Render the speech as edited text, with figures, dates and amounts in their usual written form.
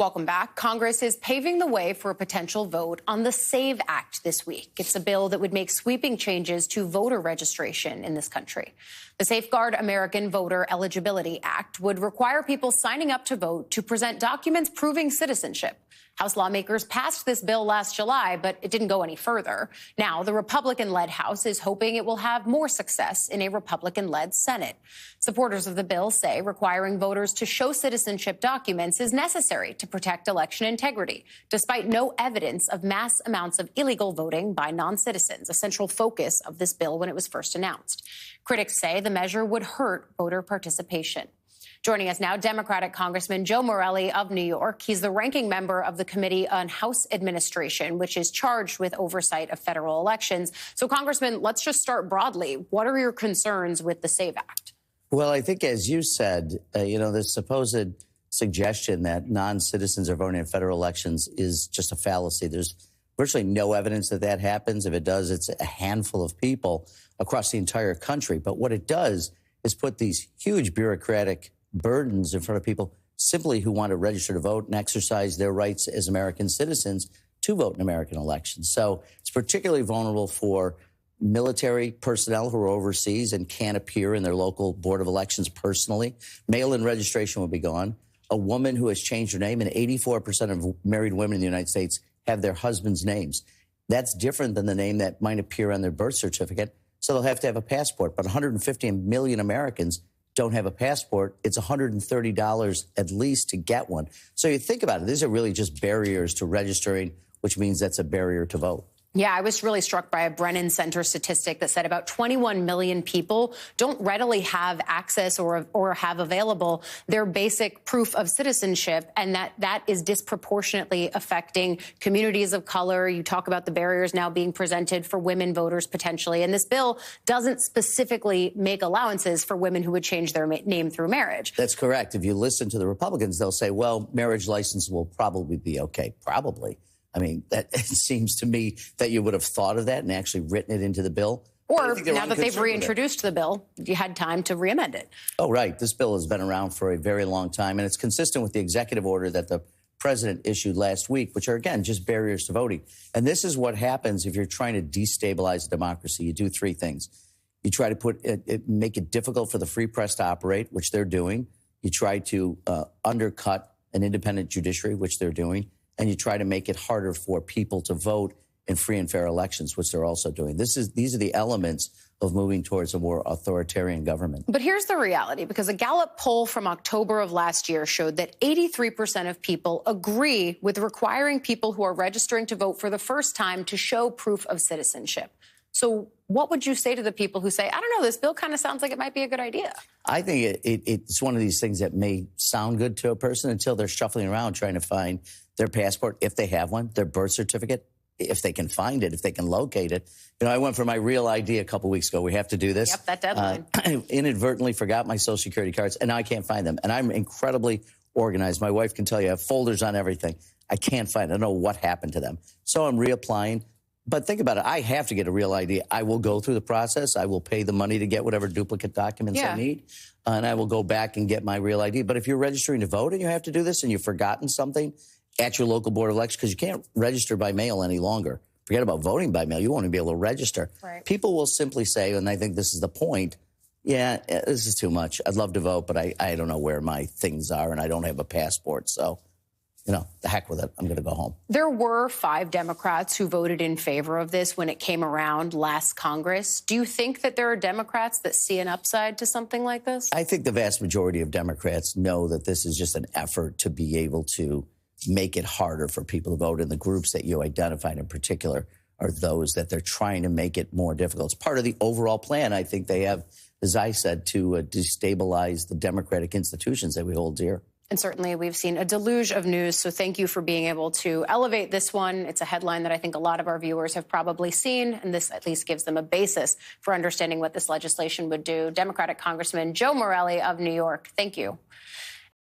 Welcome back. Congress is paving the way for a potential vote on the SAVE Act this week. It's a bill that would make sweeping changes to voter registration in this country. The Safeguard American Voter Eligibility Act would require people signing up to vote to present documents proving citizenship. House lawmakers passed this bill last July, but it didn't go any further. Now, the Republican-led House is hoping it will have more success in a Republican-led Senate. Supporters of the bill say requiring voters to show citizenship documents is necessary to protect election integrity, despite no evidence of mass amounts of illegal voting by non-citizens, a central focus of this bill when it was first announced. Critics say the measure would hurt voter participation. Joining us now, Democratic Congressman Joe Morelle of New York. He's the ranking member of the Committee on House Administration, which is charged with oversight of federal elections. So, Congressman, let's just start broadly. What are your concerns with the SAVE Act? Well, I think, as you said, the supposed suggestion that non-citizens are voting in federal elections is just a fallacy. There's virtually no evidence that that happens. If it does, it's a handful of people across the entire country. But what it does is put these huge bureaucratic burdens in front of people simply who want to register to vote and exercise their rights as American citizens to vote in American elections. So it's particularly vulnerable for military personnel who are overseas and can't appear in their local board of elections personally. Mail-in registration will be gone. A woman who has changed her name, and 84% of married women in the United States have their husband's names. That's different than the name that might appear on their birth certificate. So they'll have to have a passport. But 150 million Americans don't have a passport. It's $130 at least to get one. So you think about it, these are really just barriers to registering, which means that's a barrier to vote. Yeah, I was really struck by a Brennan Center statistic that said about 21 million people don't readily have access or have available their basic proof of citizenship, and that is disproportionately affecting communities of color. You talk about the barriers now being presented for women voters potentially, and this bill doesn't specifically make allowances for women who would change their name through marriage. That's correct. If you listen to the Republicans, they'll say, well, marriage license will probably be okay. Probably. I mean, it seems to me that you would have thought of that and actually written it into the bill. Or now that they've reintroduced the bill, you had time to re-amend it. Oh, right. This bill has been around for a very long time, and it's consistent with the executive order that the president issued last week, which are, again, just barriers to voting. And this is what happens if you're trying to destabilize democracy. You do three things. You try to make it difficult for the free press to operate, which they're doing. You try to undercut an independent judiciary, which they're doing. And you try to make it harder for people to vote in free and fair elections, which they're also doing. These are the elements of moving towards a more authoritarian government. But here's the reality, because a Gallup poll from October of last year showed that 83% of people agree with requiring people who are registering to vote for the first time to show proof of citizenship. So what would you say to the people who say, I don't know, this bill kind of sounds like it might be a good idea? I think it's one of these things that may sound good to a person until they're shuffling around trying to find their passport, if they have one, their birth certificate, if they can find it, if they can locate it. You know, I went for my real ID a couple weeks ago. We have to do this. Yep, that deadline. I inadvertently forgot my Social Security cards, and now I can't find them. And I'm incredibly organized. My wife can tell you I have folders on everything. I can't find it. I don't know what happened to them. So I'm reapplying. But think about it. I have to get a real ID. I will go through the process. I will pay the money to get whatever duplicate documents I need. And I will go back and get my real ID. But if you're registering to vote and you have to do this and you've forgotten something at your local board of elections, because you can't register by mail any longer. Forget about voting by mail. You won't even be able to register. Right. People will simply say, and I think this is the point, yeah, this is too much. I'd love to vote, but I don't know where my things are, and I don't have a passport. So, you know, the heck with it. I'm going to go home. There were 5 Democrats who voted in favor of this when it came around last Congress. Do you think that there are Democrats that see an upside to something like this? I think the vast majority of Democrats know that this is just an effort to be able to make it harder for people to vote. And the groups that you identified in particular are those that they're trying to make it more difficult. It's part of the overall plan. I think they have, as I said, to destabilize the democratic institutions that we hold dear. And certainly we've seen a deluge of news, so thank you for being able to elevate this one. It's a headline that I think a lot of our viewers have probably seen, and this at least gives them a basis for understanding what this legislation would do. Democratic Congressman Joe Morelle of New York, thank you.